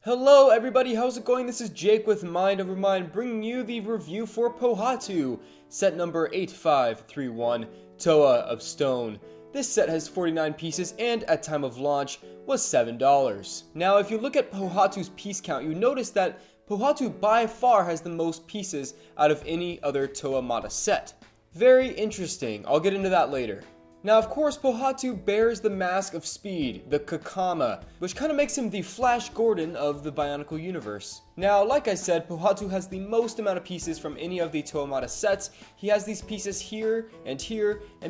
Hello everybody, how's it going? This is Jake with Mind Over Mind, bringing you the review for Pohatu, set number 8531, Toa of Stone. This set has 49 pieces and at time of launch was $7. Now if you look at Pohatu's piece count, you notice that Pohatu by far has the most pieces out of any other Toa Mata set. Very interesting, I'll get into that later. Now, of course, Pohatu bears the mask of speed, the Kakama, which kind of makes him the Flash Gordon of the Bionicle universe. Now, like I said, Pohatu has the most amount of pieces from any of the Toa Mata sets. He has these pieces here, and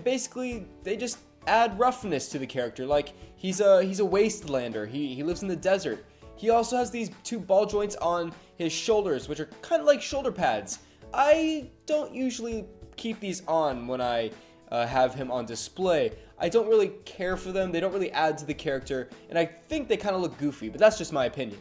basically, they just add roughness to the character. Like, he's a wastelander, he lives in the desert. He also has these two ball joints on his shoulders, which are kind of like shoulder pads. I don't usually keep these on when I have him on display. I don't really care for them, they don't really add to the character, and I think they kind of look goofy, but that's just my opinion.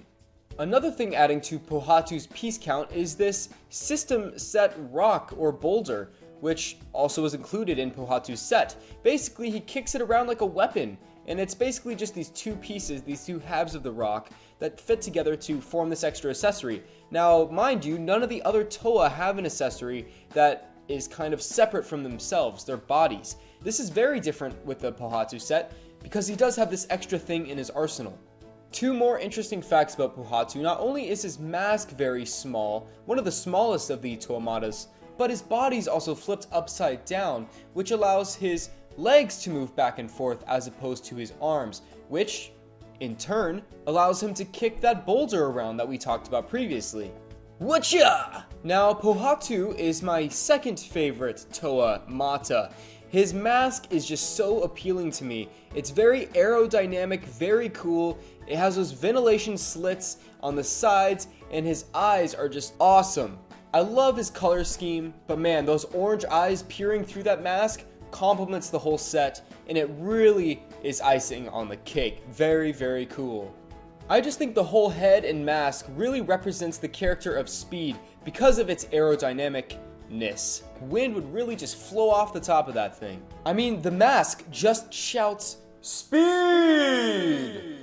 Another thing adding to Pohatu's piece count is this system set rock or boulder, which also is included in Pohatu's set. Basically, he kicks it around like a weapon, and it's basically just these two pieces, these two halves of the rock, that fit together to form this extra accessory. Now, mind you, none of the other Toa have an accessory that is kind of separate from themselves, their bodies. This is very different with the Pohatu set because he does have this extra thing in his arsenal. Two more interesting facts about Pohatu: not only is his mask very small, one of the smallest of the Toa Matas, but his body's also flipped upside down, which allows his legs to move back and forth as opposed to his arms, which in turn allows him to kick that boulder around that we talked about previously. Whatcha? Now, Pohatu is my second favorite Toa Mata. His mask is just so appealing to me. It's very aerodynamic, very cool. It has those ventilation slits on the sides, and his eyes are just awesome. I love his color scheme, but man, those orange eyes peering through that mask complements the whole set, and it really is icing on the cake. Very, very cool. I just think the whole head and mask really represents the character of Speed because of its aerodynamicness. Wind would really just flow off the top of that thing. I mean, the mask just shouts, Speed!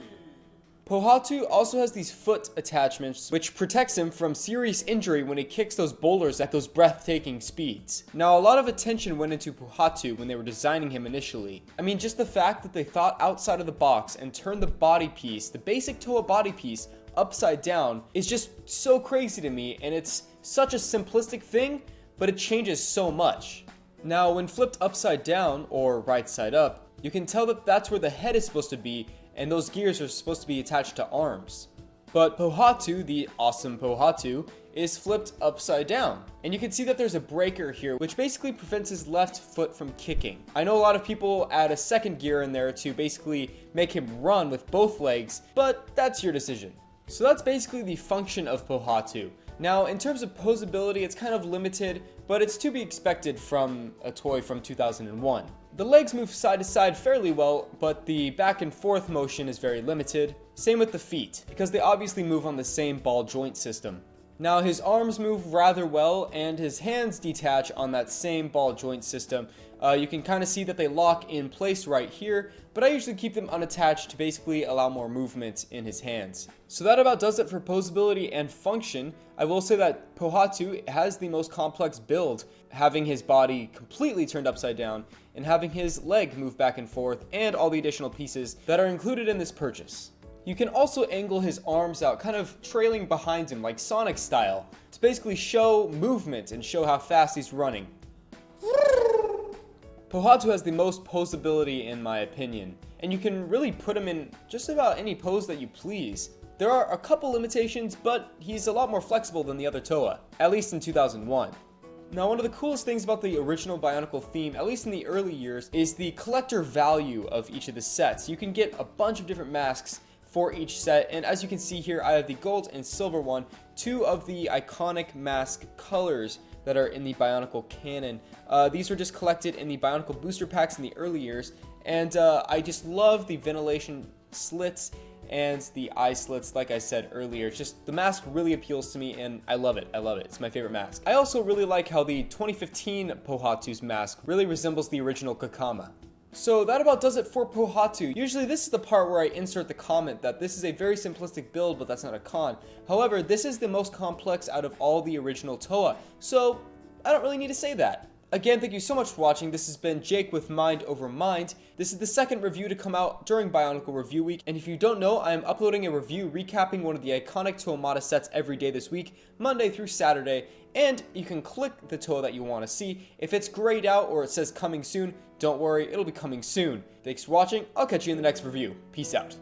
Pohatu also has these foot attachments which protects him from serious injury when he kicks those boulders at those breathtaking speeds. Now, a lot of attention went into Pohatu when they were designing him initially. I mean, just the fact that they thought outside of the box and turned the body piece, the basic Toa body piece, upside down is just so crazy to me, and it's such a simplistic thing, but it changes so much. Now, when flipped upside down, or right side up, you can tell that that's where the head is supposed to be, and those gears are supposed to be attached to arms. But Pohatu, the awesome Pohatu, is flipped upside down. And you can see that there's a breaker here, which basically prevents his left foot from kicking. I know a lot of people add a second gear in there to basically make him run with both legs, but that's your decision. So that's basically the function of Pohatu. Now, in terms of poseability, it's kind of limited, but it's to be expected from a toy from 2001. The legs move side to side fairly well, but the back and forth motion is very limited. Same with the feet, because they obviously move on the same ball joint system. Now, his arms move rather well, and his hands detach on that same ball joint system. You can kind of see that they lock in place right here, but I usually keep them unattached to basically allow more movement in his hands. So that about does it for poseability and function. I will say that Pohatu has the most complex build, having his body completely turned upside down and having his leg move back and forth, and all the additional pieces that are included in this purchase. You can also angle his arms out, kind of trailing behind him like Sonic style, to basically show movement and show how fast he's running. Pohatu has the most poseability in my opinion, and you can really put him in just about any pose that you please. There are a couple limitations, but he's a lot more flexible than the other Toa, at least in 2001. Now, one of the coolest things about the original Bionicle theme, at least in the early years, is the collector value of each of the sets. You can get a bunch of different masks for each set, and as you can see here, I have the gold and silver one, two of the iconic mask colors that are in the Bionicle canon. These were just collected in the Bionicle booster packs in the early years, and I just love the ventilation slits and the eye slits. Like I said earlier, it's just the mask really appeals to me, and I love it. It's my favorite mask. I also really like how the 2015 Pohatu's mask really resembles the original Kakama. So that about does it for Pohatu. Usually this is the part where I insert the comment that this is a very simplistic build, but that's not a con. However, this is the most complex out of all the original Toa, so I don't really need to say that. Again, thank you so much for watching. This has been Jake with Mind Over Mind. This is the second review to come out during Bionicle Review Week, and if you don't know, I am uploading a review recapping one of the iconic Toa Mata sets every day this week, Monday through Saturday, and you can click the Toa that you want to see. If it's grayed out or it says coming soon, don't worry, it'll be coming soon. Thanks for watching, I'll catch you in the next review. Peace out.